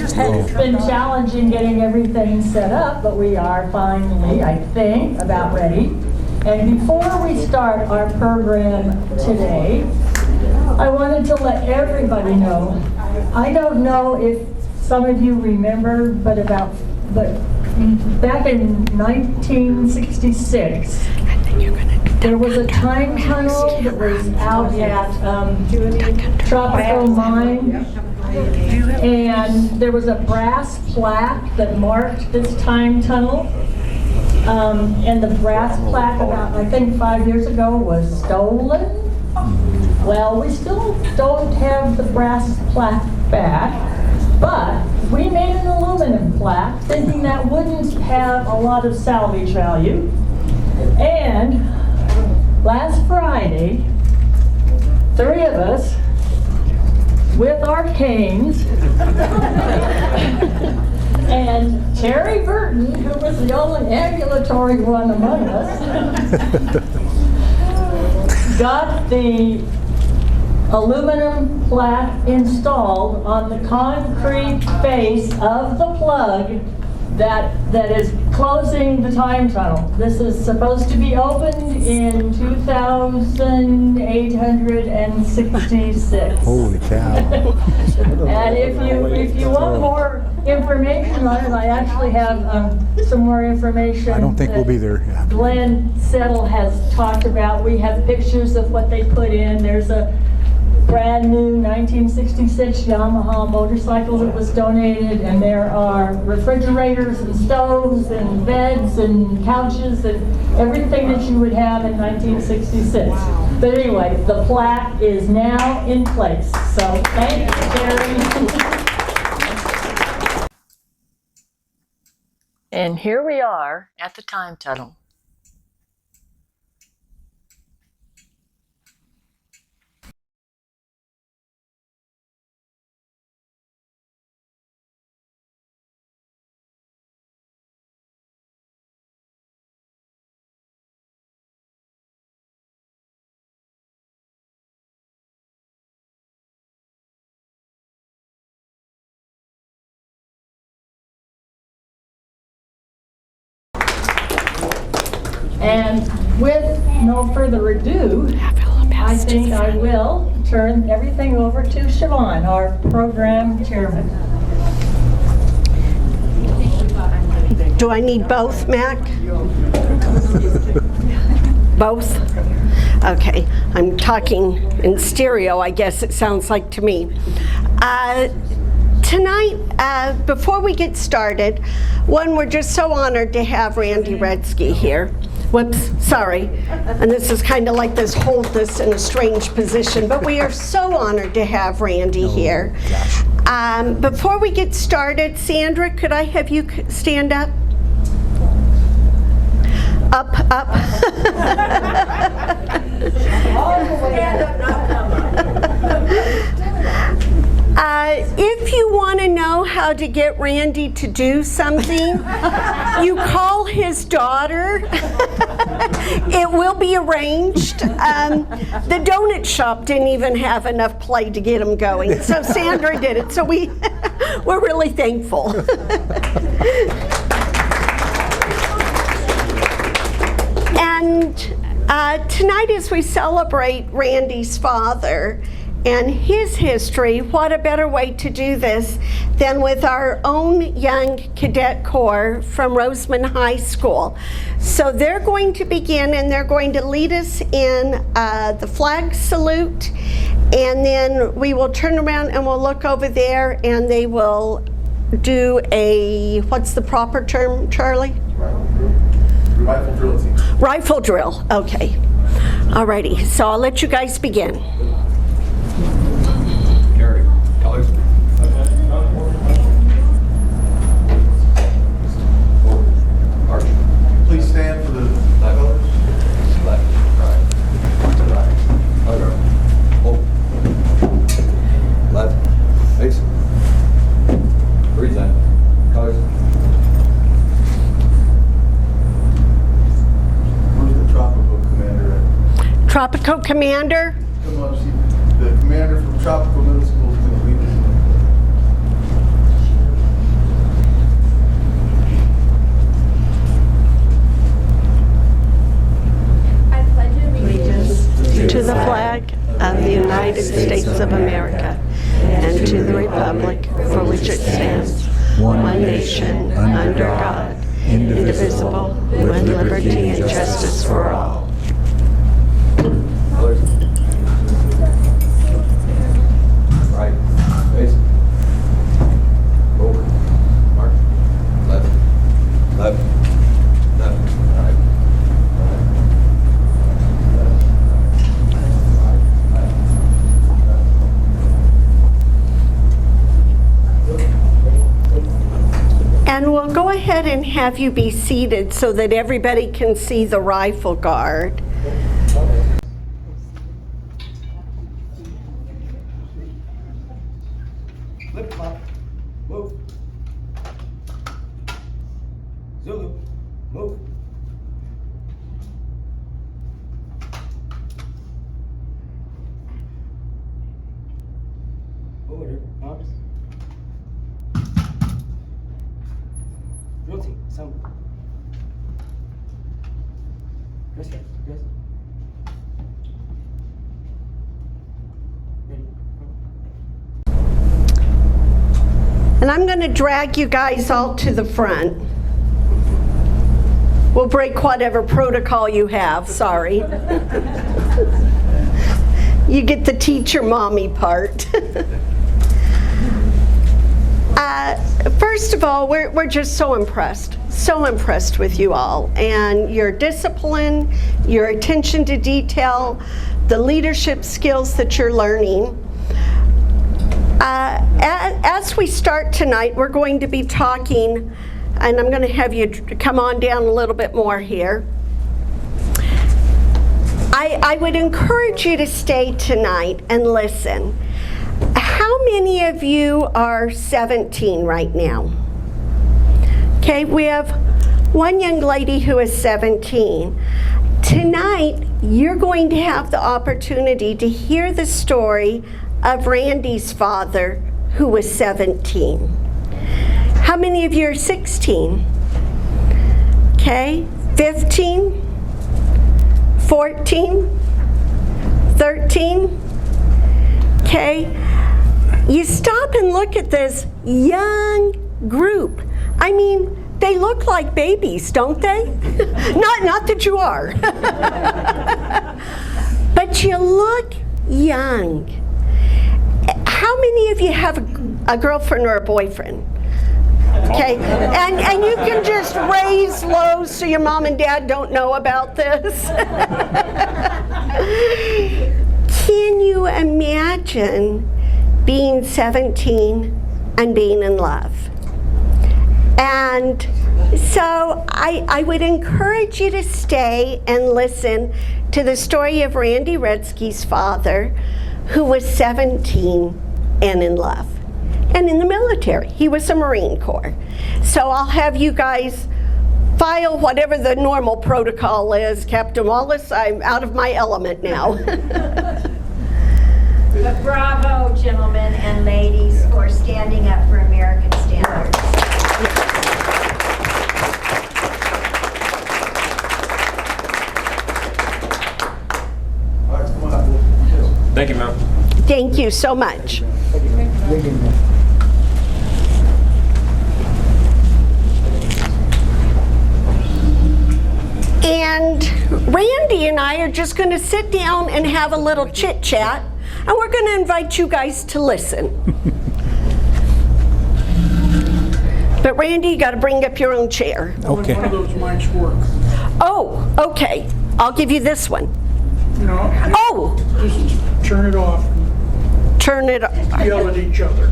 It's been challenging getting everything set up, but we are finally, I think, about ready. And before we start our program today, I wanted to let everybody know, I don't know if some of you remember, but back in 1966, there was a time tunnel that was out at Tropical Mine, and there was a brass plaque that marked this time tunnel. And the brass plaque about, I think 5 years ago, was stolen. Well, we still don't have the brass plaque back, but we made an aluminum plaque thinking that wouldn't have a lot of salvage value. And last Friday, 3 of us with our canes and Terry Burton, who was the only ambulatory one among us, got the aluminum plaque installed on the concrete face of the plug that is closing the time tunnel. This is supposed to be opened in 2866. Holy cow. And if you want more information on it, I actually have some more information. I don't think we'll be there. Yeah. Glenn Settle has talked about. We have pictures of what they put in. There's a brand new 1966 Yamaha motorcycle that was donated, and there are refrigerators and stoves and beds and couches and everything that you would have in 1966. Wow. But anyway, the plaque is now in place. So thank you, Terry. And here we are at the time tunnel. And with no further ado, I think I will turn everything over to Siobhan, our program chairman. Do I need both, Mac? Both? Okay, I'm talking in stereo, I guess it sounds like to me. Tonight, before we get started, we're just so honored to have Randy Retzke here. Whoops, sorry. And this is kind of like this hold this in a strange position, but we are so honored to have Randy here. Before we get started, Sandra, could I have you stand up? Up, up. If you want to know how to get Randy to do something, you call his daughter. It will be arranged. The donut shop didn't even have enough play to get him going, so Sandra did it. So we're really thankful. And tonight, as we celebrate Randy's father and his history, what a better way to do this than with our own young cadet corps from Roseman High School. So they're going to begin, and they're going to lead us in the flag salute, and then we will turn around and we'll look over there, and they will do a, what's the proper term, Charlie? Rifle drill team. Rifle drill, okay. Alrighty, so I'll let you guys begin. Gary, colors. Arch. Please stand for the flag colors. Left, right, right. Other. Hold. Left. Face. Breathe in. Colors. Where's the tropical commander at? Tropical commander? Come on, see, the commander from Tropical Middle School is going to lead us. liberty, and justice for all. Colors. Right. Face. Forward. March. Left. Left. Left. Right. And we'll go ahead and have you be seated so that everybody can see the rifle guard. Flip flop, move. Zulu, move. Order, arms. Drill team, sound. Dress right, dress. Ready, go. And I'm going to drag you guys all to the front. We'll break whatever protocol you have, sorry. You get the teacher mommy part. First of all, we're just so impressed with you all and your discipline, your attention to detail, the leadership skills that you're learning. As we start tonight, we're going to be talking, and I'm going to have you come on down a little bit more here. I would encourage you to stay tonight and listen. How many of you are 17 right now? Okay, we have one young lady who is 17. Tonight, you're going to have the opportunity to hear the story of Randy's father, who was 17. How many of you are 16? Okay, 15, 14, 13. Okay, you stop and look at this young group. I mean, they look like babies, don't they? Not that you are. But you look young. How many of you have a girlfriend or a boyfriend? Okay, and you can just raise low so your mom and dad don't know about this. Can you imagine being 17 and being in love? And so I would encourage you to stay and listen to the story of Randy Retzke's father, who was 17 and in love, and in the military. He was a Marine Corps. So I'll have you guys file whatever the normal protocol is. Captain Wallace, I'm out of my element now. But bravo, gentlemen and ladies, for standing up for American standards. All right, come on. Thank you, ma'am. Thank you so much. And Randy and I are just going to sit down and have a little chit chat, and we're going to invite you guys to listen. But Randy, you got to bring up your own chair. Okay. One of those mics work. Oh, okay. I'll give you this one. No. Oh, Just turn it off turn it up. and yell at each other.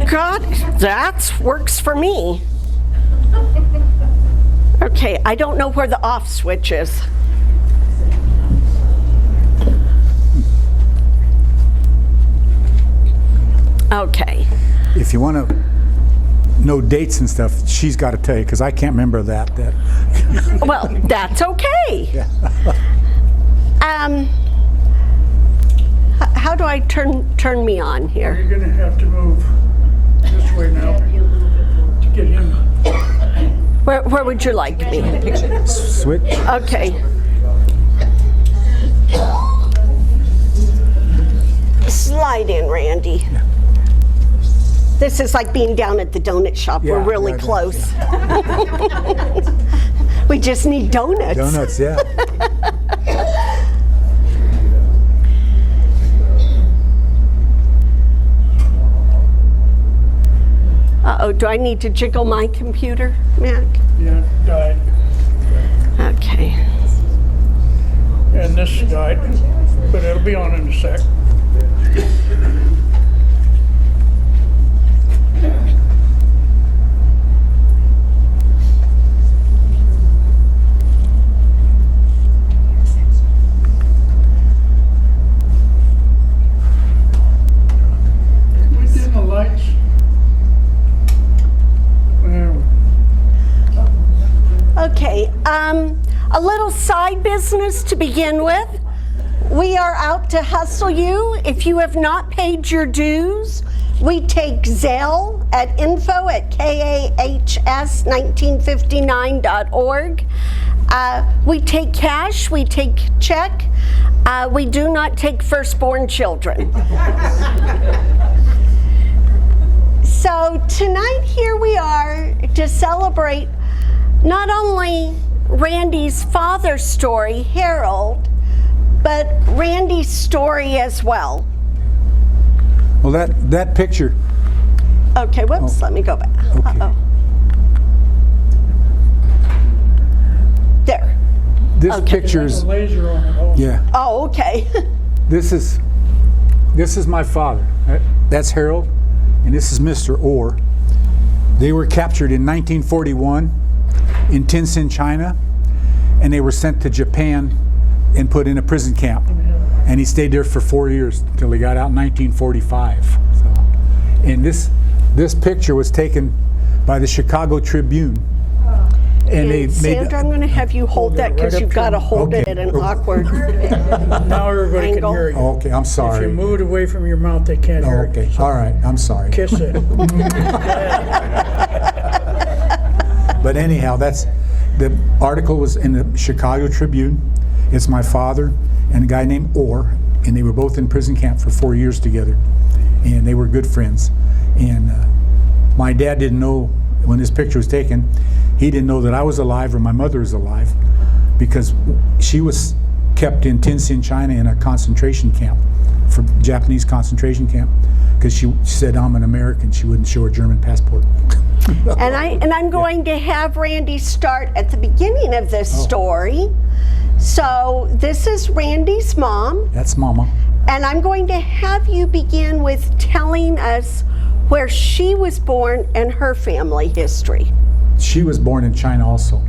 God, that works for me. Okay, I don't know where the off switch is. Okay. If you want to know dates and stuff, she's got to tell you, because I can't remember that. Well, that's okay. How do I turn me on here? You're going to have to move this way now to get him. Where would you like me? Switch. Okay. Slide in, Randy. This is like being down at the donut shop. Yeah, We're really yeah, close. We just need donuts. Donuts, yeah. Uh-oh, do I need to jiggle my computer, Mac? Yeah, died. Okay. And this died, but it'll be on in a sec. Can we dim the lights? There we Okay, a little side business to begin with. We are out to hustle you. If you have not paid your dues, we take Zelle at info@kahs1959.org. We take cash, we take check. We do not take firstborn children. So tonight here we are to celebrate not only Randy's father's story, Harold, but Randy's story as well. Well, that picture, Okay, whoops, let me go back. Okay. Uh-oh. There. this Okay. picture's, go. Laser on it all. yeah. Oh, okay. This is my father. That's Harold, and this is Mr. Orr. They were captured in 1941 in Tientsin, China, and they were sent to Japan and put in a prison camp. And he stayed there for 4 years until he got out in 1945. So, and this picture was taken by the Chicago Tribune. And they And made Sandra, I'm going to have you hold that because right you've up got to to- hold it Okay. at an awkward. Now everybody can Angle. hear you. Okay, I'm If you sorry. move it away from your mouth, they can't hear Okay, it. all right, I'm sorry. Kiss it. But anyhow, the article was in the Chicago Tribune. It's my father and a guy named Orr, and they were both in prison camp for 4 years together, and they were good friends. And my dad didn't know when this picture was taken. He didn't know that I was alive or my mother was alive, because she was kept in Tientsin, China, in a concentration camp, for Japanese concentration camp, because she said I'm an American. She wouldn't show her German passport. And I'm going to have Randy start at the beginning of this story. So this is Randy's mom, That's Mama. and I'm going to have you begin with telling us where she was born and her family history. She was born in China also.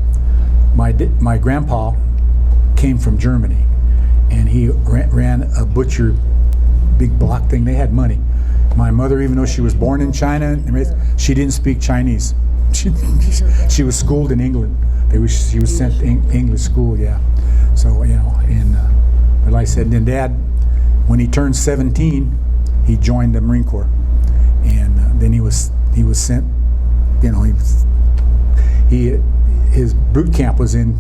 My grandpa came from Germany, and he ran a butcher, big block thing. They had money. My mother, even though she was born in China, she didn't speak Chinese. She was schooled in England. She was sent to English school, yeah. So, you know, and but like I said, then Dad, when he turned 17, he joined the Marine Corps, and then he was sent. You know, his boot camp was in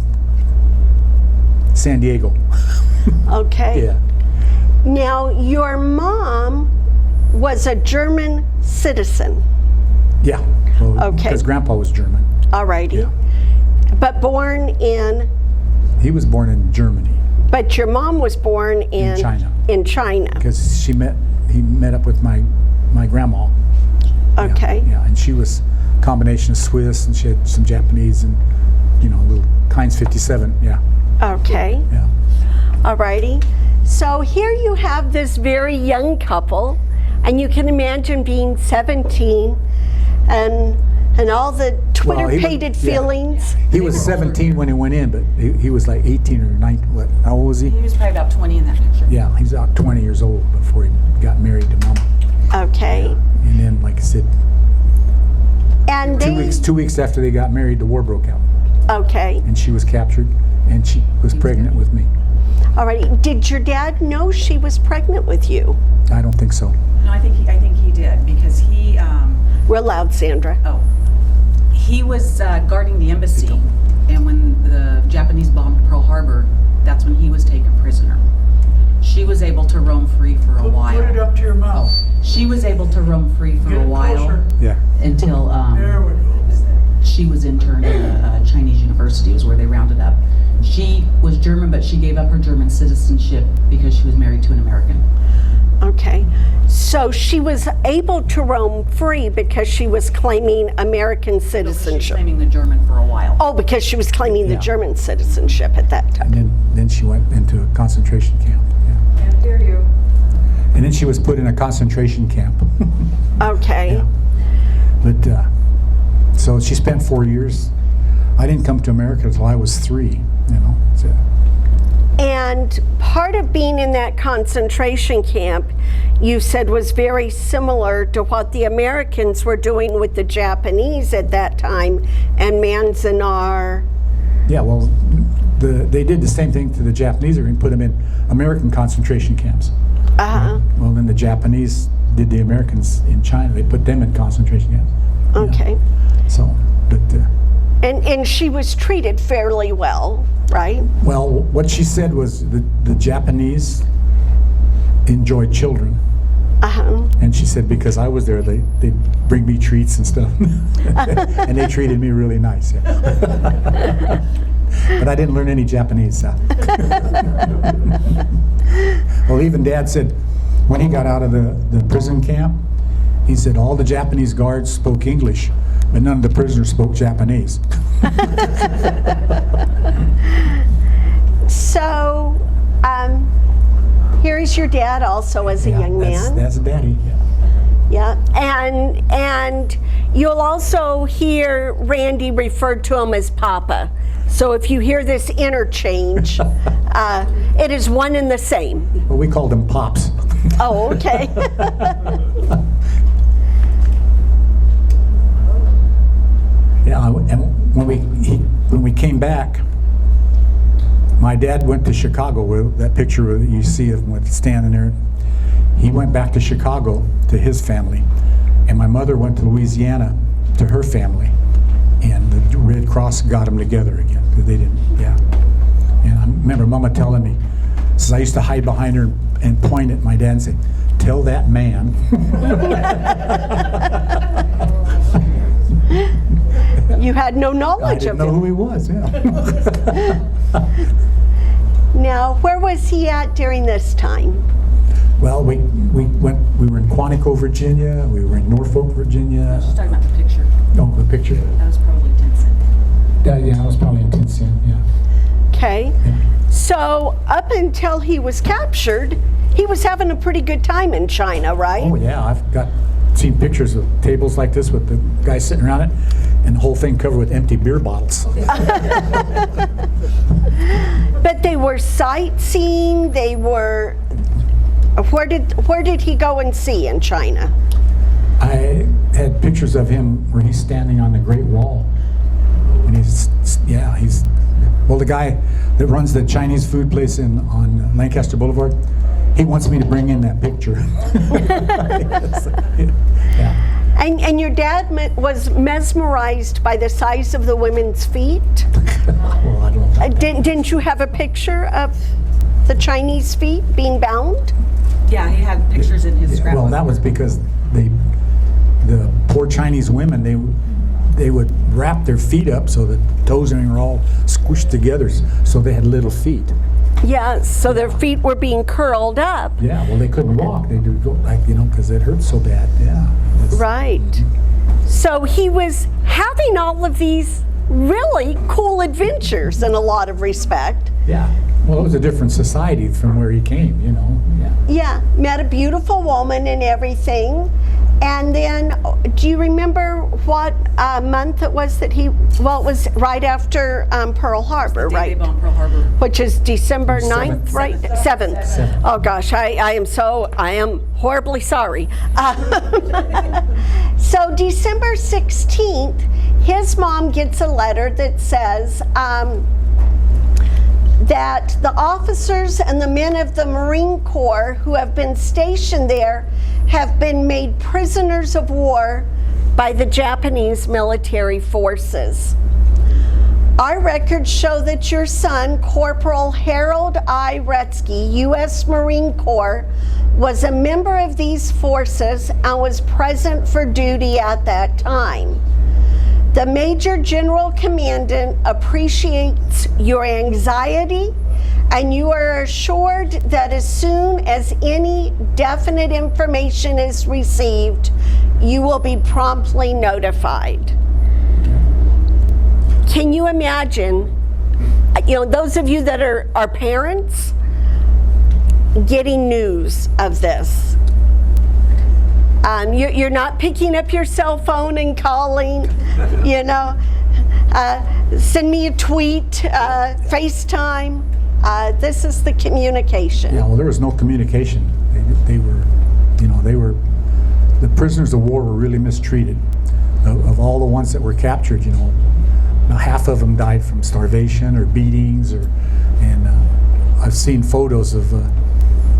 San Diego. Okay. Yeah. Now, your mom was a German citizen. Yeah. Well, Okay. Because Grandpa was German. Alrighty. Yeah. But born in, He was born in Germany but your mom was born in China. In China. because he met up with my grandma. Yeah, Okay. Yeah, and she was a combination of Swiss, and she had some Japanese, and a little Heinz 57. Yeah. Okay. Yeah. Alrighty. So here you have this very young couple, and you can imagine being 17 and all the Twitter-pated yeah. feelings. He was 17 when he went in, but he was like 18 or 19. What? How old was he? He was probably about 20 in that picture. Yeah, he's about 20 years old before he got married to Mama. Okay. And then, like I said, And they, 2 weeks after they got married, the war broke out, okay. and she was captured, and she was pregnant with me. Alrighty. Did your dad know she was pregnant with you? I don't think so. No, I think he did because he Real loud, Sandra. he was guarding the embassy, and when the Japanese bombed Pearl Harbor, that's when he was taken prisoner. She was able to roam free for a while. Put it up to your mouth. She was able to roam free for Get a it while closer. Yeah. until There we go. she was interned at a Chinese university, was where they rounded up. She was German, but she gave up her German citizenship because she was married to an American. Okay. So she was able to roam free because she was claiming American She was citizenship. claiming the German for a while. Oh, because she was claiming the Yeah. German citizenship at that time. And then she went into a concentration camp. Yeah. Can't hear you. And then she was put in a concentration camp. Okay. Yeah. But so she spent 4 years. I didn't come to America until I was 3. You know. So, And part of being in that concentration camp, you said, was very similar to what the Americans were doing with the Japanese at that time and Manzanar. yeah. Well, they did the same thing to the Japanese. They were going to put them in American concentration camps. Well, then the Japanese did the Americans in China. They put them in concentration camps. Yeah. Okay. So, but. And she was treated fairly well, right? Well, what she said was the Japanese enjoyed children. And she said because I was there, they bring me treats and stuff. And they treated me really nice. Yeah. But I didn't learn any Japanese. Well, even Dad said when he got out of the prison camp, he said all the Japanese guards spoke English, but none of the prisoners spoke Japanese. So, here is your dad also as a Yeah, young man. That's Daddy. Yeah. Yeah, and you'll also hear Randy referred to him as Papa. So if you hear this interchange, it is one and the same. Well, we called him Pops. Oh, okay. Yeah, and when we came back, my dad went to Chicago. With that picture that you see of him standing there, he went back to Chicago to his family, and my mother went to Louisiana to her family, and the Red Cross got them together again. They didn't, yeah. And I remember Mama telling me, says I used to hide behind her and point at my dad and say, "Tell that man." You had no I knowledge didn't of know him. who he was. Yeah. Now, where was he at during this time? Well, we were in Quantico, Virginia. We were in Norfolk, Virginia. She's talking about the picture. Oh, the picture. That was probably Tencent. Yeah, that was probably in Tencent. Yeah. Okay. So up until he was captured, he was having a pretty good time in China, right? Oh yeah, I've seen pictures of tables like this with the guys sitting around it, and the whole thing covered with empty beer bottles. But they were sightseeing. They were. Where did he go and see in China? I had pictures of him where he's standing on the Great Wall, and he's well, the guy that runs the Chinese food place on Lancaster Boulevard, he wants me to bring in that picture. Yeah. And your dad was mesmerized by the size of the women's feet. Well, I don't know. Didn't you have a picture of the Chinese feet being bound? Yeah, he had pictures in his scrapbook. Well, that was because the poor Chinese women, they would wrap their feet up so the toes were all squished together, so they had little feet. Yeah, so their feet were being curled up. Yeah, well, they couldn't walk. They would go like, because it hurt so bad. Yeah. Right. So he was having all of these really cool adventures in a lot of respect. Yeah. Well, it was a different society from where he came, Yeah. Yeah, met a beautiful woman and everything. And then, do you remember what month it was that it was right after Pearl Harbor, Day they right? bombed Pearl Harbor. Which is December 9th, 7th. right? 7th. Oh gosh, I am horribly sorry. So December 16th, his mom gets a letter that says that the officers and the men of the Marine Corps who have been stationed there have been made prisoners of war by the Japanese military forces. Our records show that your son, Corporal Harold I. Retzke, U.S. Marine Corps, was a member of these forces and was present for duty at that time. The Major General Commandant appreciates your anxiety, and you are assured that as soon as any definite information is received, you will be promptly notified. Can you imagine, those of you that are parents, getting news of this? You're not picking up your cell phone and calling, send me a tweet, FaceTime. This is the communication. Yeah, well, there was no communication. They were, the prisoners of war were really mistreated. Of all the ones that were captured, now half of them died from starvation or beatings, and I've seen photos of,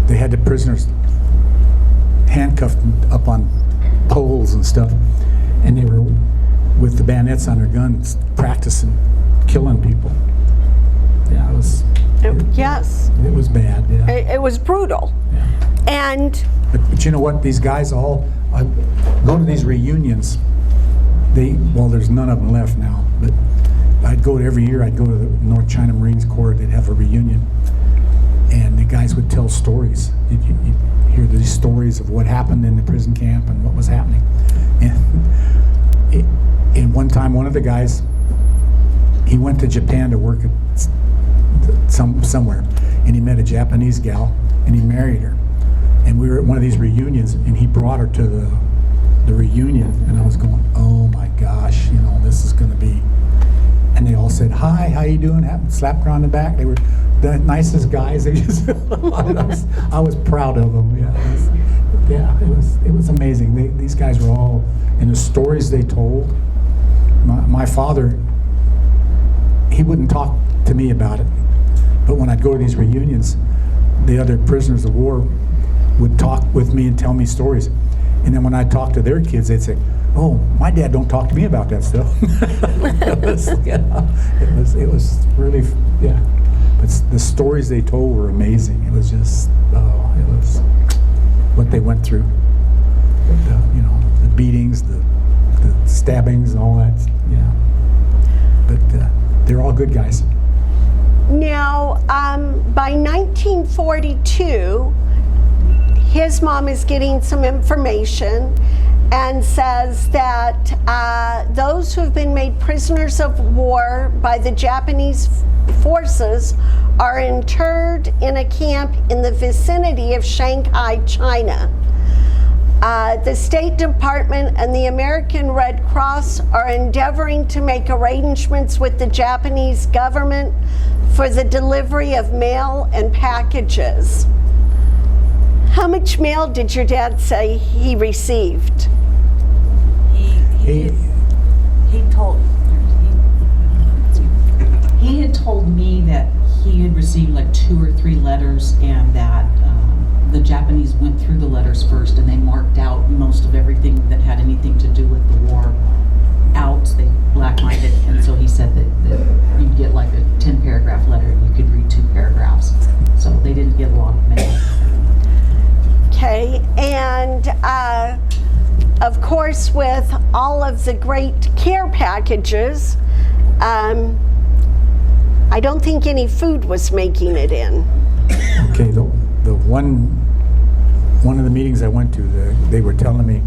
they had the prisoners handcuffed up on poles and stuff, and they were with the bayonets on their guns practicing killing people. Yeah, it was. Yes. It was bad. Yeah. It was brutal. Yeah. And. But you know what? These guys all I go to these reunions. There's none of them left now. But I'd go to every year. I'd go to the North China Marines Corps. They'd have a reunion, and the guys would tell stories. You'd hear these stories of what happened in the prison camp and what was happening. And one time, one of the guys, he went to Japan to work at somewhere, and he met a Japanese gal, and he married her. And we were at one of these reunions, and he brought her to the reunion, and I was going, oh my gosh, this is going to be. And they all said, hi, how you doing? Slapped her on the back. They were the nicest guys. They just, I was proud of them. It was amazing. These guys were all, and the stories they told. My father, he wouldn't talk to me about it, but when I'd go to these reunions, the other prisoners of war would talk with me and tell me stories. And then when I talked to their kids, they'd say, oh, my dad don't talk to me about that stuff. It was really, yeah. But the stories they told were amazing. It was just, it was what they went through. The beatings, the stabbings, and all that, yeah. But they're all good guys. Now, by 1942, his mom is getting some information and says that those who have been made prisoners of war by the Japanese forces are interred in a camp in the vicinity of Shanghai, China. The State Department and the American Red Cross are endeavoring to make arrangements with the Japanese government for the delivery of mail and packages. How much mail did your dad say he received? He had told me that he had received like 2 or 3 letters, and that the Japanese went through the letters first, and they marked out most of everything that had anything to do with the war out. They black-lined it, and so he said that you'd get like a 10-paragraph letter and you could read 2 paragraphs. So they didn't get a lot of mail. Okay, and of course, with all of the great care packages, I don't think any food was making it in. Okay, the one of the meetings I went to, they were telling me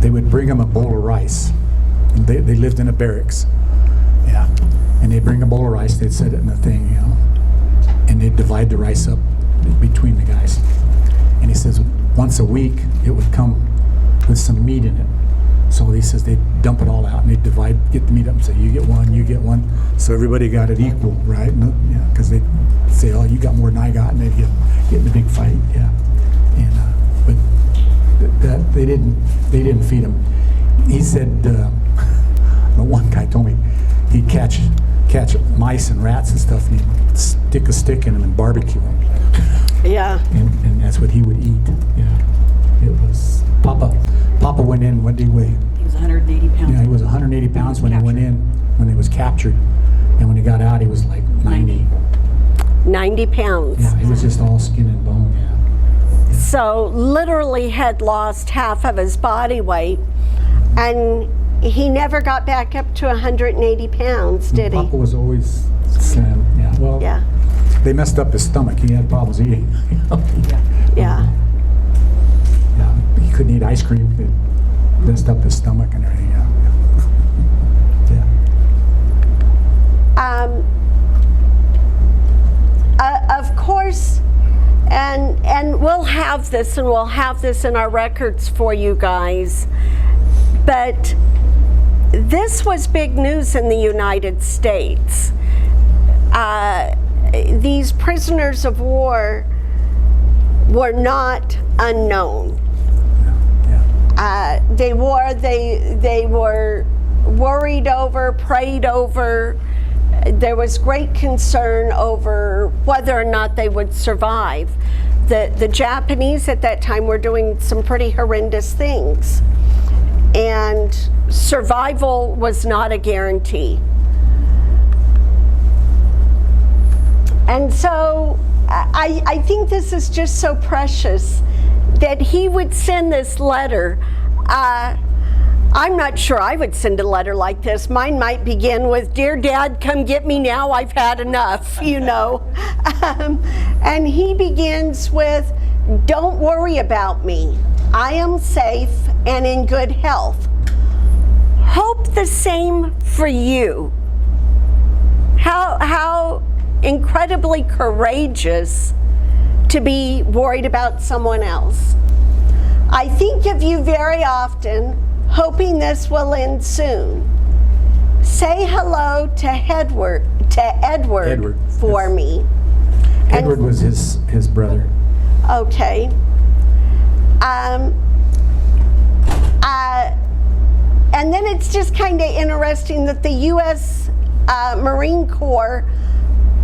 they would bring them a bowl of rice. They lived in a barracks, yeah, and they'd bring a bowl of rice. They'd set it in a thing, and they'd divide the rice up between the guys. And he says once a week it would come with some meat in it. So he says they'd dump it all out and they'd get the meat up and say, you get one, you get one. So everybody got it equal, right? Yeah, because they'd say, oh, you got more than I got, and they'd get in a big fight, yeah. And but that they didn't feed them. He said, the one guy told me he'd catch mice and rats and stuff, and he'd stick a stick in them and barbecue them. Yeah. And that's what he would eat. Yeah. It was Papa went in. What did he weigh? He was 180 pounds. Yeah, he was 180 pounds when he went in, when he was captured, and when he got out, he was like 90. 90 pounds. Yeah, he was just all skin and bone. Yeah. So literally had lost half of his body weight, and he never got back up to 180 pounds, did he? Papa was always slim. Yeah. Well, Yeah, they messed up his stomach. He had problems eating. yeah. Yeah. He couldn't eat ice cream. It messed up his stomach and everything. Yeah. Of course, and we'll have this in our records for you guys, but this was big news in the United States. These prisoners of war were not unknown. They were worried over, prayed over. There was great concern over whether or not they would survive. The Japanese at that time were doing some pretty horrendous things, and survival was not a guarantee. And so I think this is just so precious that he would send this letter. I'm not sure I would send a letter like this. Mine might begin with, "Dear Dad, come get me now, I've had enough," you know. And he begins with, "Don't worry about me. I am safe and in good health. Hope the same for you." How incredibly courageous to be worried about someone else. I think of you very often, hoping this will end soon. Say hello to Edward for yes. me. Edward was his brother. Okay. And then it's just kind of interesting that the U.S. Marine Corps,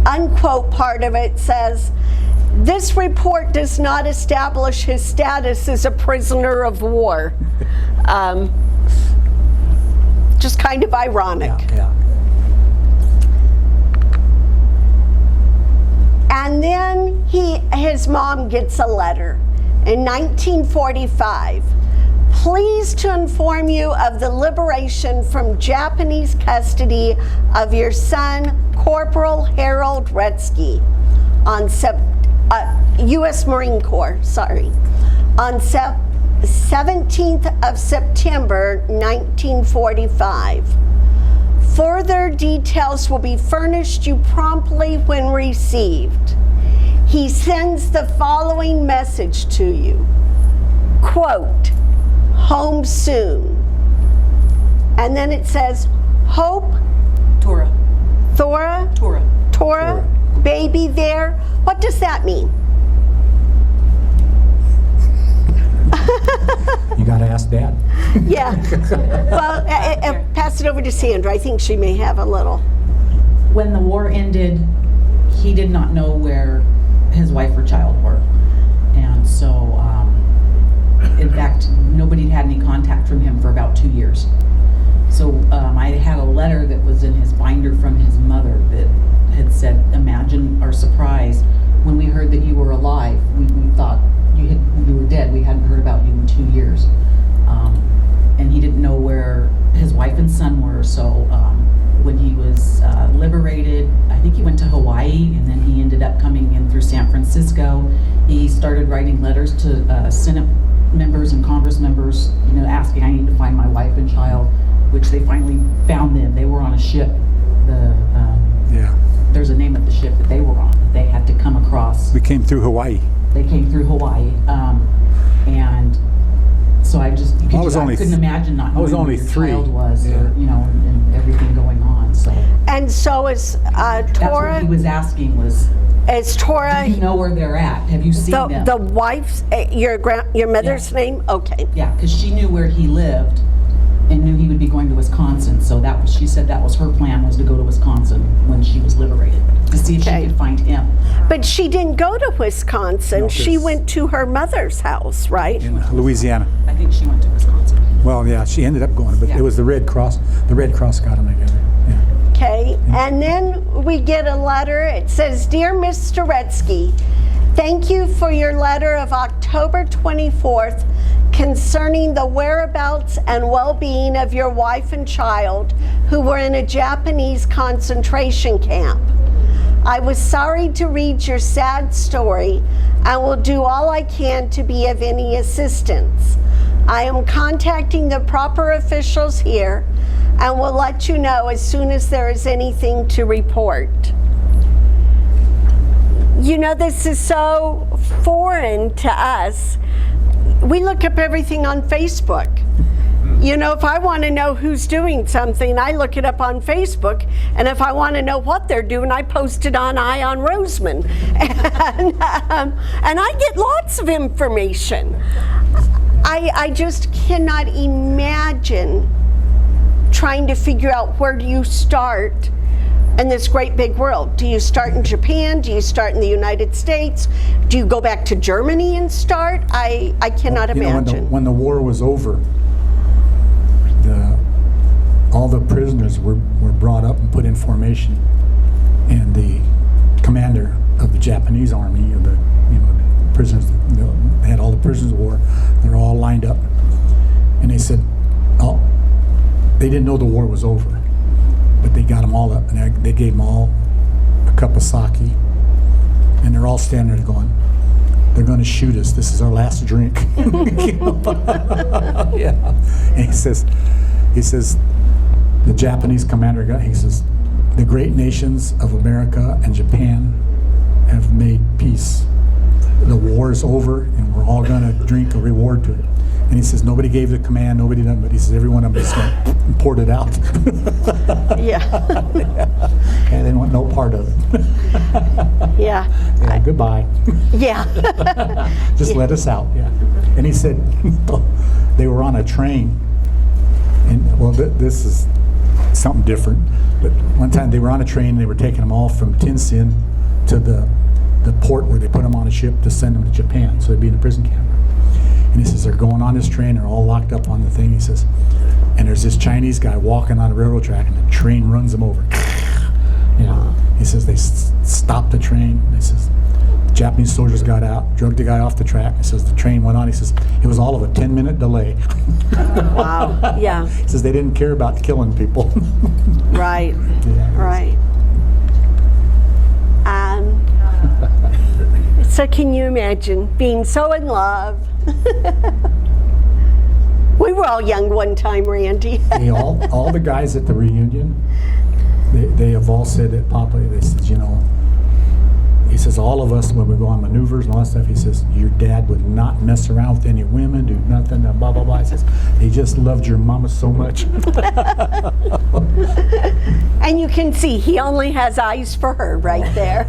unquote, part of it says, "This report does not establish his status as a prisoner of war." Just kind of ironic. Yeah. And then his mom gets a letter in 1945. "Pleased to inform you of the liberation from Japanese custody of your son, Corporal Harold Retzke, on U.S. Marine Corps, on 17th of September, 1945. Further details will be furnished you promptly when received. He sends the following message to you. Quote, home soon." And then it says, "Hope, Torah. Torah, baby there." What does that mean? You got to ask Dad. Yeah. Well, pass it over to Sandra. I think she may have a little. When the war ended, he did not know where his wife or child were. And so, in fact, nobody had any contact from him for about 2 years. So I had a letter that was in his binder from his mother that had said, "Imagine our surprise when we heard that you were alive. We thought you were dead. We hadn't heard about you in 2 years." And he didn't know where his wife and son were. So when he was liberated, I think he went to Hawaii, and then he ended up coming in through San Francisco. He started writing letters to Senate members and Congress members, asking, "I need to find my wife and child," which they finally found them. They were on a ship. There's a name of the ship that they were on. They had to come across. We came through Hawaii. They came through Hawaii, and so I couldn't imagine not knowing where your 3. child was, or and everything going on. So And so is that's Torah. what he was asking was, Is Torah do you know where they're at? Have you seen them? the wife's, your mother's name? Okay. Yeah, because she knew where he lived and knew he would be going to Wisconsin. So she said that was her plan, was to go to Wisconsin when she was liberated, to see if Okay. she could find him. But she didn't go to Wisconsin. No, She 'cause- went to her mother's house, right? In Louisiana. I think she went to Wisconsin. Well, yeah, she ended up going, but Yeah. it was the Red Cross. The Red Cross got them together. Yeah. Okay, and then we get a letter. It says, "Dear Mr. Retzke, thank you for your letter of October 24th concerning the whereabouts and well-being of your wife and child who were in a Japanese concentration camp. I was sorry to read your sad story and will do all I can to be of any assistance. I am contacting the proper officials here and will let you know as soon as there is anything to report. You know, this is so foreign to us. We look up everything on Facebook. You know, if I want to know who's doing something, I look it up on Facebook. And if I want to know what they're doing, I post it on Eye on Roseman. And I get lots of information. I just cannot imagine trying to figure out where do you start in this great big world. Do you start in Japan? Do you start in the United States? Do you go back to Germany and start? I cannot imagine. When the war was over, all the prisoners were brought up and put in formation, and the commander of the Japanese army, of the prisoners, they had all the prisoners of war. They're all lined up, and they said, "Oh, they didn't know the war was over, but they got them all up, and they gave them all a cup of sake, and they're all standing there going, they're going to shoot us. This is our last drink." Yeah, and he says, the Japanese commander, he says, the great nations of America and Japan have made peace. The war is over, and we're all going to drink a reward to it. And he says, nobody gave the command, nobody done, but he says, every one of them just went and poured it out. Yeah. And they want no part of it. Yeah. Yeah, goodbye. Yeah. Just let us out, yeah. And he said, they were on a train, and well, this is something different, but one time they were on a train, and they were taking them all from Tinsin to the port where they put them on a ship to send them to Japan, so they'd be in a prison camp. And he says, they're going on this train, they're all locked up on the thing, he says, and there's this Chinese guy walking on the railroad track, and the train runs him over. He says, they stopped the train, and he says, the Japanese soldiers got out, drug the guy off the track. He says, the train went on, he says, it was all of a 10-minute delay. Wow, yeah. He says, they didn't care about killing people. Right, Yeah. right. So can you imagine being so in love? We were all young one time, Randy. Hey, all the guys at the reunion, they have all said it publicly. They said, he says, all of us, when we go on maneuvers and all that stuff, he says, your dad would not mess around with any women, do nothing, blah, blah, blah. He says, he just loved your mama so much. And you can see he only has eyes for her right there.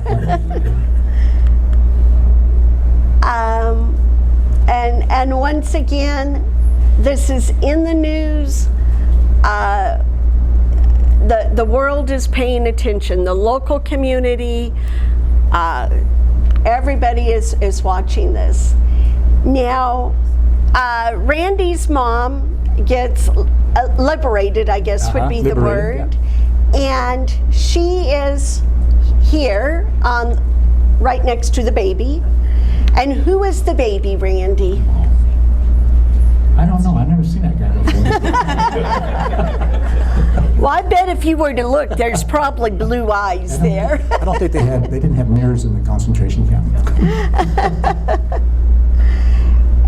And once again, this is in the news. The world is paying attention. The local community, everybody is watching this. Now, Randy's mom gets liberated, I guess would be the word. Yeah. And she is here right next to the baby. And who is the baby, Randy? I don't know. I've never seen that guy before. Well, I bet if you were to look, there's probably blue eyes there. I don't think they didn't have mirrors in the concentration camp.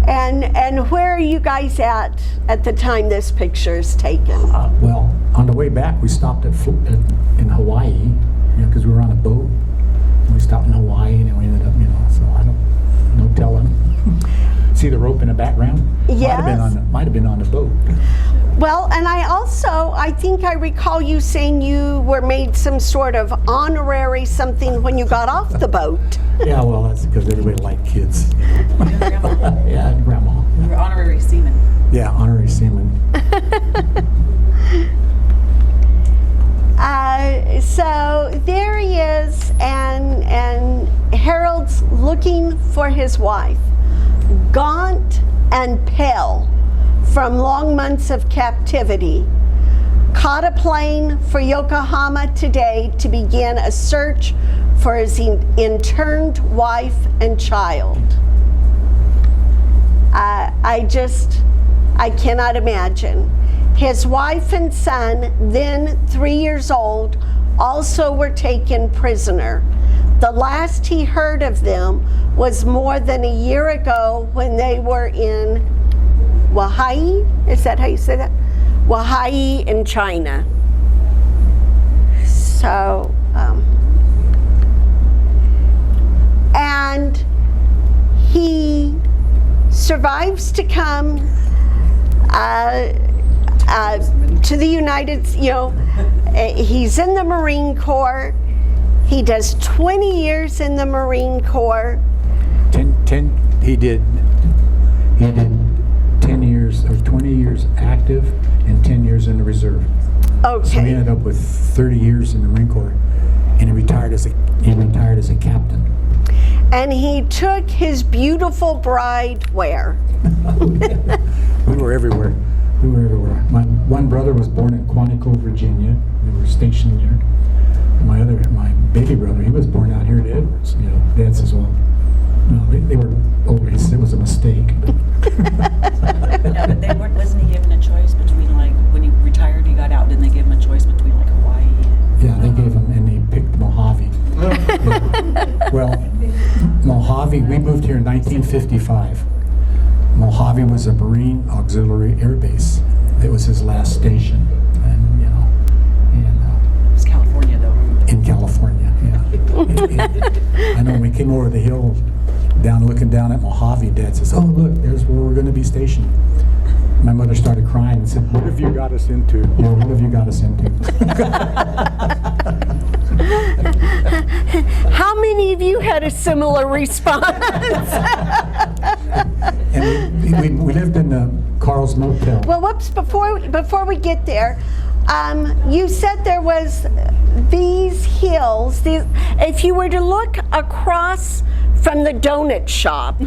And where are you guys at the time this picture is taken? Well, on the way back, we stopped in Hawaii, because we were on a boat. And we stopped in Hawaii, and we ended up, so I don't no telling. See the rope in the background? Yes. Might have been on the boat. Well, and I think I recall you saying you were made some sort of honorary something when you got off the boat. Yeah, well, that's because everybody liked kids. Yeah, and grandma. We were honorary seamen. Yeah, honorary seaman. So there he is, and Harold's looking for his wife, gaunt and pale from long months of captivity. Caught a plane for Yokohama today to begin a search for his interned wife and child. I cannot imagine. His wife and son, then 3 years old, also were taken prisoner. The last he heard of them was more than a year ago when they were in Wuhan. Is that how you say that? Wuhan in China. So, and he survives to come to the United, he's in the Marine Corps. He does 20 years in the Marine Corps. He did 10 years or 20 years active and 10 years in the reserve. Okay. So he ended up with 30 years in the Marine Corps, and he retired as a captain. And he took his beautiful bride where? We were everywhere. My one brother was born in Quantico, Virginia. We were stationed there. My baby brother, he was born out here at Edwards. Dad says, well, no, they were older. He said it was a mistake. Wasn't he given a choice between, like, when he retired, he got out, didn't they give him a choice between, like, Hawaii and... Yeah, they gave him, and he picked Mojave. Well, Mojave, we moved here in 1955. Mojave was a Marine Auxiliary Air Base. It was his last station, and It's California, though. in California, yeah. I know when we came over the hill, looking down at Mojave, Dad says, "Oh, look, there's where we're going to be stationed." My mother started crying and said, "What have you got us into? What have you got us into?" How many of you had a similar response? And we lived in Carl's Motel. Well, whoops, before we get there, you said there was these hills. If you were to look across from the donut shop,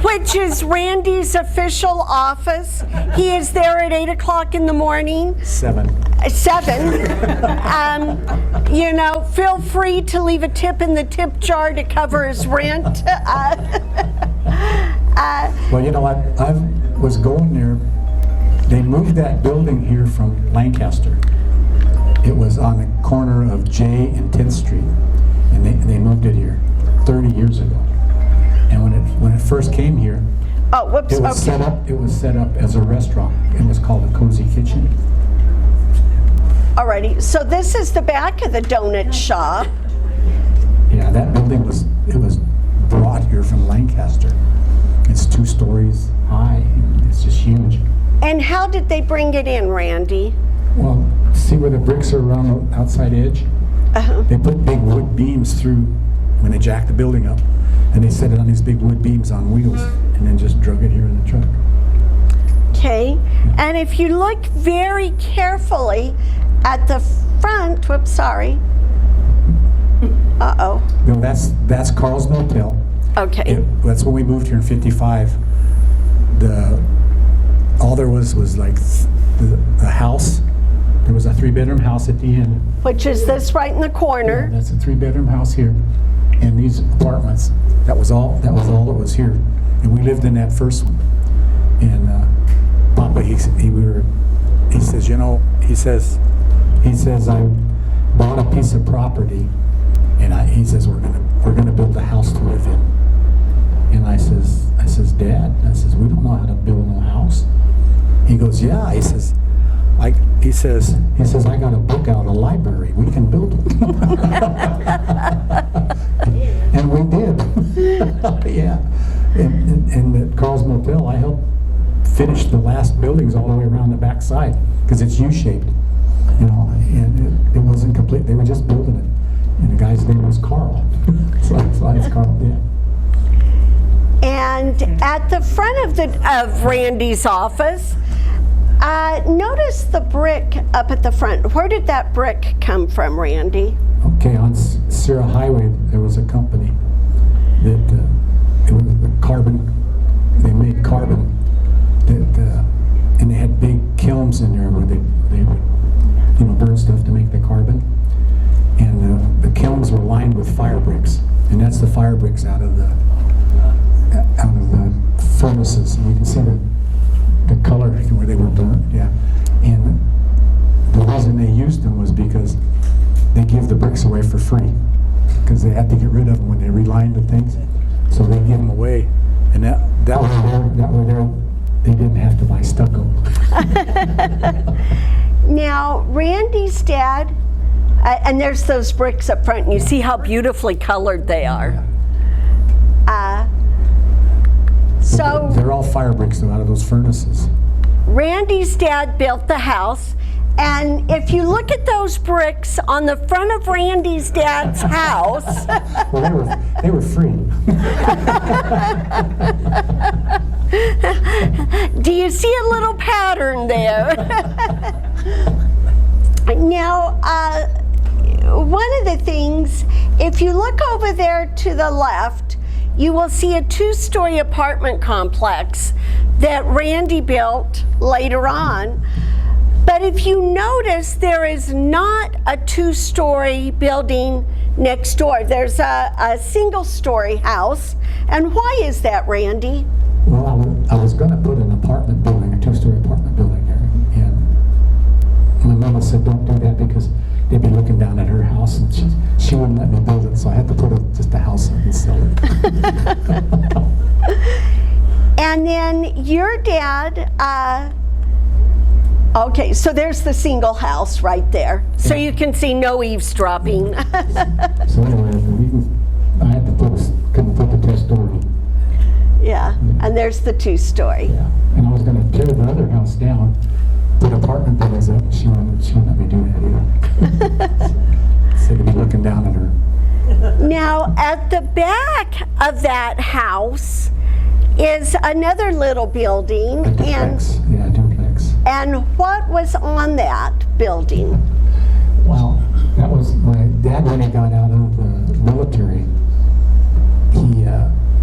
which is Randy's official office, he is there at 8 o'clock in the morning. 7. Feel free to leave a tip in the tip jar to cover his rent. Well, you know what? I was going there. They moved that building here from Lancaster. It was on the corner of J and 10th Street, and they moved it here 30 years ago. And when it first came here, Oh, whoops. it was set up as a restaurant. It was called a Cozy Kitchen. Alrighty, so this is the back of the donut shop. Yeah, that building was brought here from Lancaster. It's 2 stories high. It's just huge. And how did they bring it in, Randy? Well, see where the bricks are around the outside edge? Uh-huh. They put big wood beams through when they jacked the building up, and they set it on these big wood beams on wheels, and then just drug it here in the truck. Okay, and if you look very carefully at the front, whoops, sorry. Uh-oh. No, that's Carl's Motel. Okay. That's when we moved here in '55. All there was like the house. There was a 3-bedroom house at the end. Which is this right in the corner. That's a 3-bedroom house here, and these apartments. That was all that was here, and we lived in that first one. And Papa, he says, I bought a piece of property, and he says we're gonna build a house to live in. And I says, Dad, we don't know how to build no house. He goes, yeah. He says, I got a book out, a library. We can build it. And we did. Yeah. And at Carl's Motel, I helped finish the last buildings all the way around the back side because it's U-shaped, and it wasn't complete. They were just building it. And the guy's name was Carl. So it's Carl, yeah. And at the front of Randy's office, notice the brick up at the front. Where did that brick come from, Randy? Okay, on Sierra Highway, there was a company that it was carbon. They made carbon, and they had big kilns in there where they would burn stuff to make the carbon. And the kilns were lined with fire bricks, and that's the fire bricks out of the furnaces, and you can see the color where they were burnt, yeah. And the reason they used them was because they give the bricks away for free, because they had to get rid of them when they relined the things, so they give them away, and that way they didn't have to buy stucco. Now, Randy's dad, and there's those bricks up front, and you see how beautifully colored they are. So they're all fire bricks though, out of those furnaces. Randy's dad built the house, and if you look at those bricks on the front of Randy's dad's house, Well, they were free. do you see a little pattern there? Now, one of the things, if you look over there to the left, you will see a 2-story apartment complex that Randy built later on. But if you notice, there is not a 2-story building next door. There's a single-story house. And why is that, Randy? Well, I was going to put an apartment building, a 2-story apartment building there, and my mama said don't do that because they'd be looking down at her house, and she wouldn't let me build it, so I had to put just a house up and sell it. And then your dad, okay, so there's the single house right there. So you can see no eavesdropping. So anyway, I had to couldn't put the test door in. Yeah, and there's the 2-story. Yeah, and I was going to tear the other house down, put apartment buildings up, and she wouldn't let me do that either. Said to be looking down at her. Now, at the back of that house is another little building. A duplex, yeah, a duplex. And what was on that building? Well, that was my dad when he got out of the military. He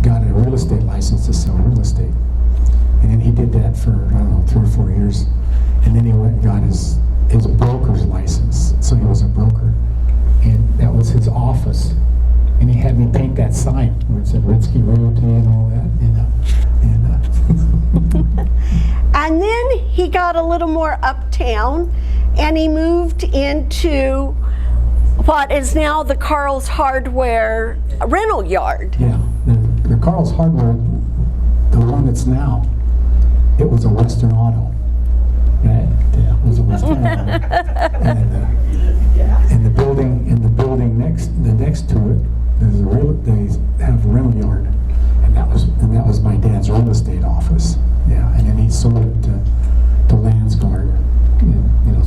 got a real estate license to sell real estate. And then he did that for, I don't know, 3 or 4 years. And then he went and got his broker's license. So he was a broker. And that was his office. And he had me paint that sign where it said Retzke Realty and all that, And then he got a little more uptown, and he moved into what is now the Carl's Hardware rental yard. Yeah, the Carl's Hardware, the one that's now, it was a Western Auto. Right? Yeah, it was a Western Auto. And the building next to it, they have a rental yard, and that was my dad's real estate office. Yeah, and then he sold it to Landsguard.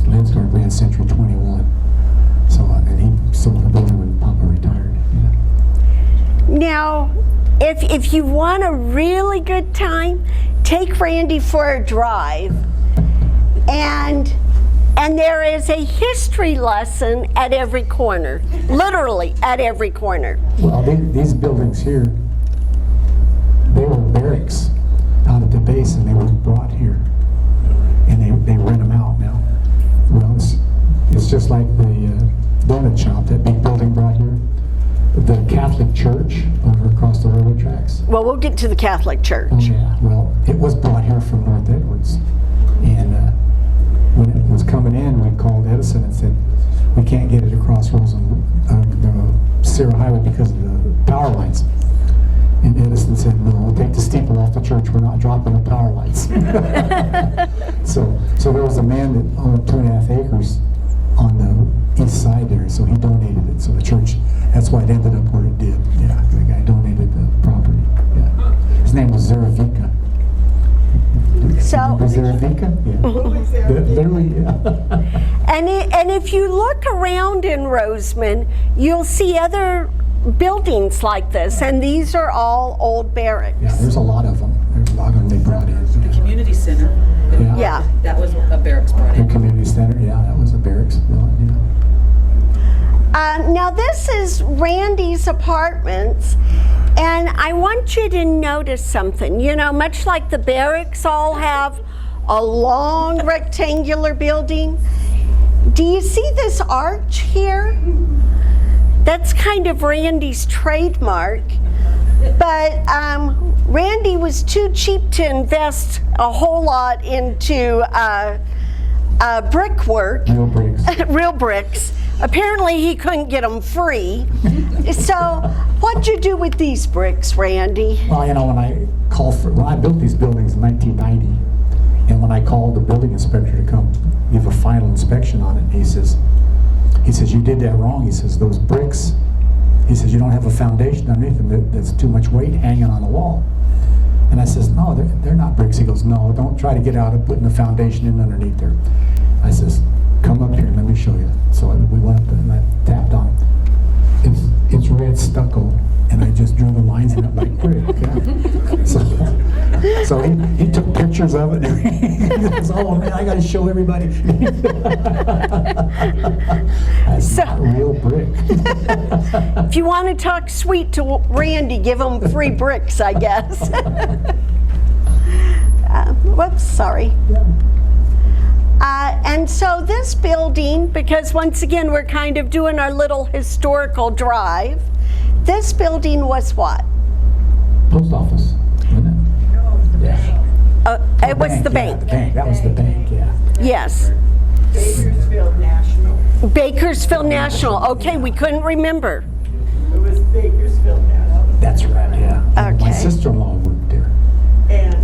Landsguard ran Century 21. So and he sold the building when Papa retired. Yeah. Now, if you want a really good time, take Randy for a drive, and there is a history lesson at every corner, literally at every corner. Well, these buildings here, they were barracks out at the base, and they were brought here, and they rent them out now. Well, it's just like the donut shop, that big building brought here. The Catholic Church over across the railroad tracks. Well, we'll get to the Catholic Church. Oh yeah, well, it was brought here from North Edwards, and when it was coming in, we called Edison and said, we can't get it across the Sierra Highway because of the power lines. And Edison said, no, we'll take the steeple off the church, we're not dropping the power lines. So there was a man that owned 2.5 acres on the east side there, so he donated it. So the church, that's why it ended up where it did. Yeah, the guy donated the property. Yeah. His name was Zaravika. So, Zaravika? Yeah. Literally, yeah. and if you look around in Roseman, you'll see other buildings like this, and these are all old barracks. Yeah, there's a lot of them. There's a lot of them they brought in. The community center. Yeah. Yeah. That was a barracks brought The in. community center, yeah, that was a barracks building, yeah. Now this is Randy's apartments, and I want you to notice something. You know, much like the barracks all have a long rectangular building, do you see this arch here? That's kind of Randy's trademark. But Randy was too cheap to invest a whole lot into brickwork. Real bricks. Real bricks. Apparently he couldn't get them free. So what'd you do with these bricks, Randy? Well, you know, when I built these buildings in 1990, and when I called the building inspector to come give a final inspection on it, he says, you did that wrong. He says, those bricks, he says, you don't have a foundation underneath them. That's too much weight hanging on the wall. And I says, no, they're not bricks. He goes, no, don't try to get out of putting the foundation in underneath there. I says, come up here and let me show you. So we went up and I tapped on it. It's red stucco, and I just drew the lines in it like brick. Yeah. So he took pictures of it. He goes, oh man, I got to show everybody. That's not real brick. If you want to talk sweet to Randy, give him free bricks, I guess. Whoops, sorry. And so this building, because once again we're kind of doing our little historical drive, this building was what? Post office, wasn't it? Yeah. It was the bank. Yeah, the bank. That was the bank, yeah. Yes. Bakersfield National. Bakersfield National. Okay, we couldn't remember. It was Bakersfield National. That's right, yeah. Okay. My sister-in-law worked there. And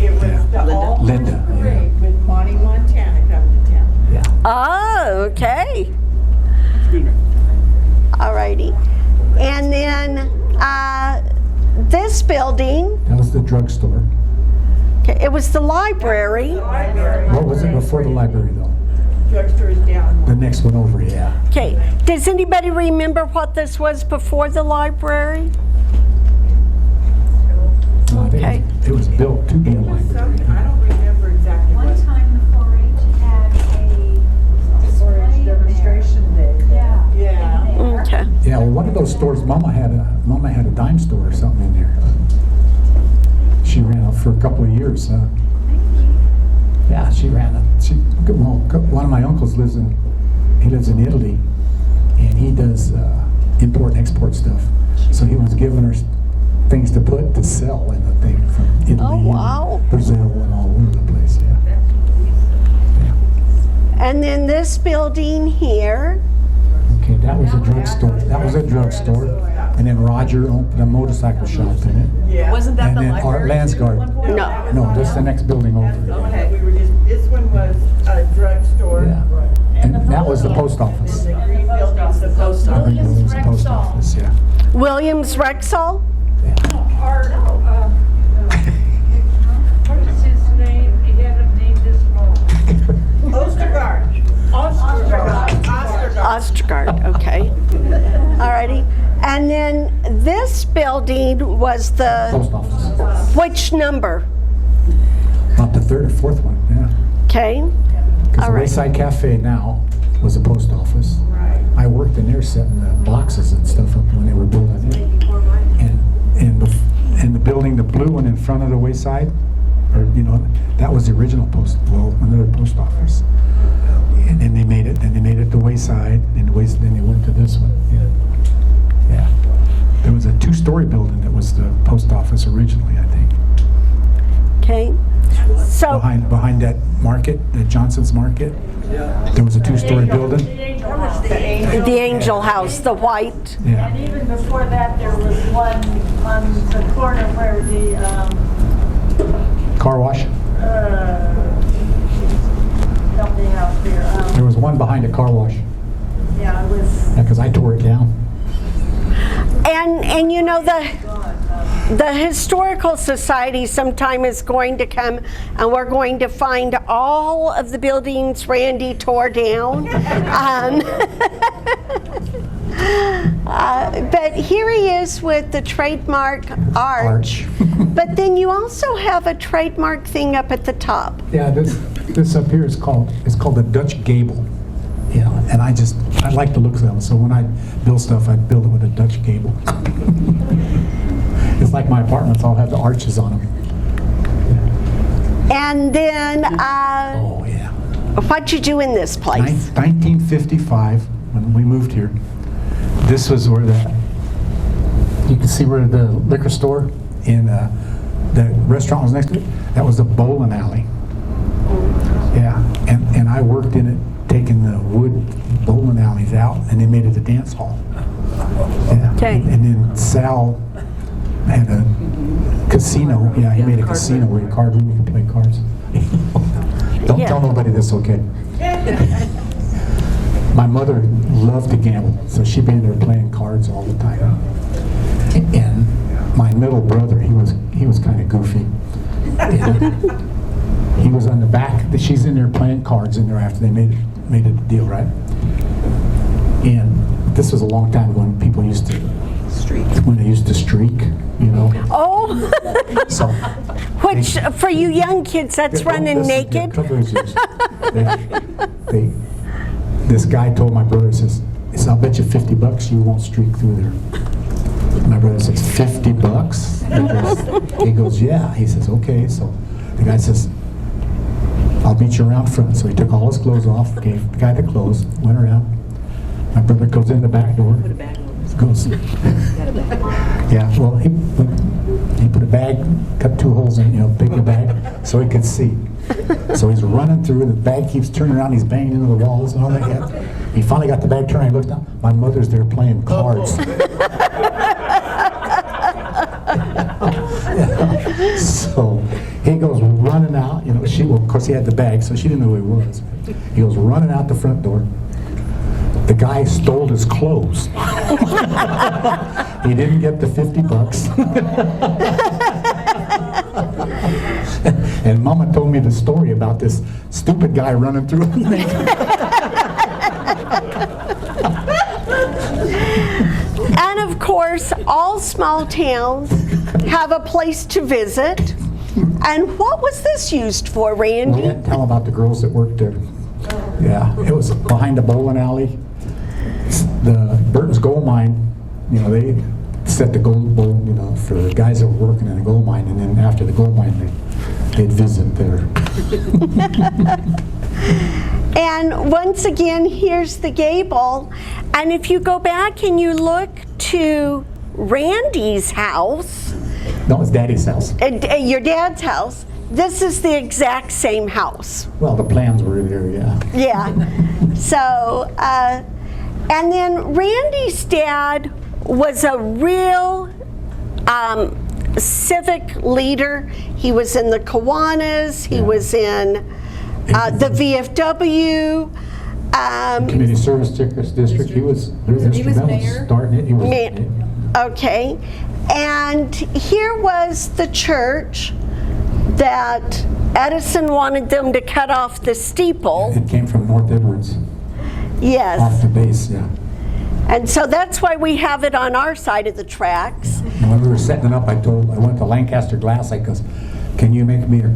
it was the all Linda, parade with Monty Montana coming to town. Yeah. Oh, okay. Alrighty. And then this building, That was the drugstore. okay, it was the library. What was it before the library, though? Drugstore's down The one. next one over, yeah. Okay, does anybody remember what this was before the library? No, I think Okay. It was built to be a library. I don't remember exactly One what. time the 4-H had a display Demonstration day. Yeah. Yeah. in there. Okay. Yeah, well, one of those stores, Mama had a dime store or something in there. She ran it for a couple of years. Yeah, she ran it. One of my uncles lives in Italy, and he does import and export stuff. So he was giving her things to sell in the thing from Italy Oh, wow. and Brazil and all over the place. Yeah. And then this building here, Okay, that was a drugstore. And then Roger opened a motorcycle shop in it. Yeah. Wasn't that And the then Art library? Lansgard. no. No, that's the next building over. Okay. We were just, this one was a drugstore. Yeah. And that was the post office. The green building's the post I office. think it was the post office, yeah. Williams Rexall? Art, what is his name? He had him named this morning. Ostergaard. Ostergaard, okay. Alrighty. And then this building was the, Post office. which number? About the third or fourth one, yeah. Okay. Because All the right. Wayside Cafe now was a post office. Right. I worked in there setting the boxes and stuff up when they were building it. And the building, the blue one in front of the Wayside, or that was the original another post office. And then they made it the Wayside, and then they went to this one. Yeah. There was a 2-story building that was the post office originally, I think. Okay. So, Behind that market, the Johnson's Market, there was a 2-story building. the Angel House, the white. Yeah. And even before that, there was one on the corner where the, Car wash. help me out here. There was one behind a car wash. Yeah, it was, Because I tore it down. And the Historical Society sometime is going to come and we're going to find all of the buildings Randy tore down. But here he is with the trademark arch. But then you also have a trademark thing up at the top. Yeah, this up here is called the Dutch gable. And I like the looks of them. So when I build stuff, I build it with a Dutch gable. It's like my apartments all have the arches on them. And then, Oh yeah. what'd you do in this place? 1955, when we moved here, this was where You can see where the liquor store and the restaurant was next to it. That was a bowling alley. Yeah, and I worked in it, taking the wood bowling alleys out, and they made it a dance hall. Yeah. Okay. And then Sal had a casino. Yeah, he made a casino where you could play cards. Don't Yeah. tell nobody this, okay? My mother loved to gamble, so she'd be in there playing cards all the time. And my middle brother, he was kind of goofy. And he was on the back. She's in there playing cards in there after they made a deal, right? And this was a long time ago when people used to streak. When they used to streak, you know. Oh, So which for you young kids, that's running naked. This guy told my brother, he says, I'll bet you $50 you won't streak through there. My brother says, $50? He goes, yeah. He says, okay. So the guy says, I'll meet you around front. So he took all his clothes off, gave the guy the clothes, went around. My brother goes in the back door. Goes, yeah, well, he put a bag, cut 2 holes in, big the bag, so he could see. So he's running through, and the bag keeps turning around, he's banging into the walls and all that. He finally got the bag turned, he looks down, my mother's there playing cards. So he goes running out, of course he had the bag, so she didn't know who he was. He goes running out the front door. The guy stole his clothes. He didn't get the $50. And Mama told me the story about this stupid guy running through. And of course, all small towns have a place to visit. And what was this used for, Randy? We didn't tell about the girls that worked there. Yeah, it was behind the bowling alley. The Burton's gold mine, they set the gold bowl, for the guys that were working in the gold mine, and then after the gold mine, they'd visit there. And once again, here's the gable. And if you go back and you look to Randy's house, No, it's Daddy's house. Your dad's house, this is the exact same house. Well, the plans were there, yeah. Yeah. So, and then Randy's dad was a real civic leader. He was in the Kiwanis, he was in the VFW. Community Service District, he was instrumental in starting it. He was mayor. Okay. And here was the church that Edison wanted them to cut off the steeple. It came from North Edwards. Yes. Off the base, yeah. And so that's why we have it on our side of the tracks. And when we were setting it up, I went to Lancaster Glass, I goes, can you make me a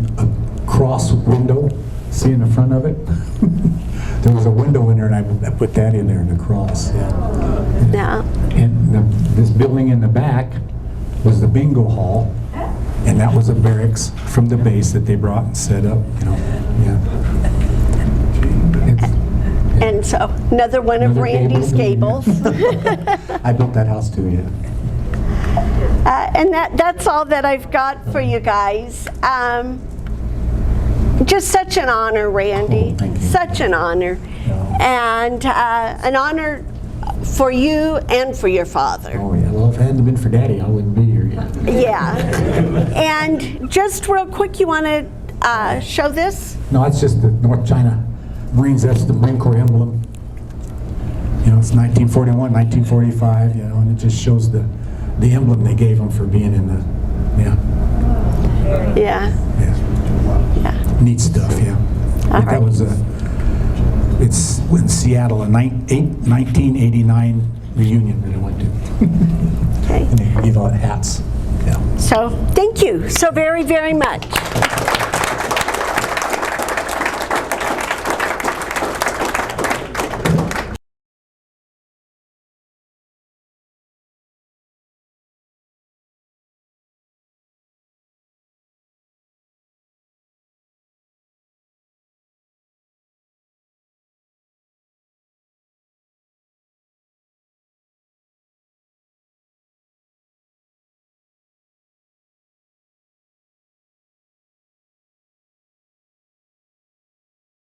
cross window? See in the front of it? There was a window in there, and I put that in there in the cross, yeah. Yeah. And this building in the back was the bingo hall, and that was a barracks from the base that they brought and set up, yeah. And so another one of Randy's gables. I built that house too, yeah. And that's all that I've got for you guys. Just such an honor, Randy. Oh, thank you. Such an honor. And an honor for you and for your father. Oh yeah, well if it hadn't been for Daddy, I wouldn't be here yet. Yeah. And just real quick, you want to show this? No, it's just the North China Marines, that's the Marine Corps emblem. It's 1941, 1945, and it just shows the emblem they gave them for being in the, Yeah. Neat stuff, yeah. All That right. was it's in Seattle, a 1989 reunion that I went to. Okay. And they gave out hats, yeah. So thank you so very, very much.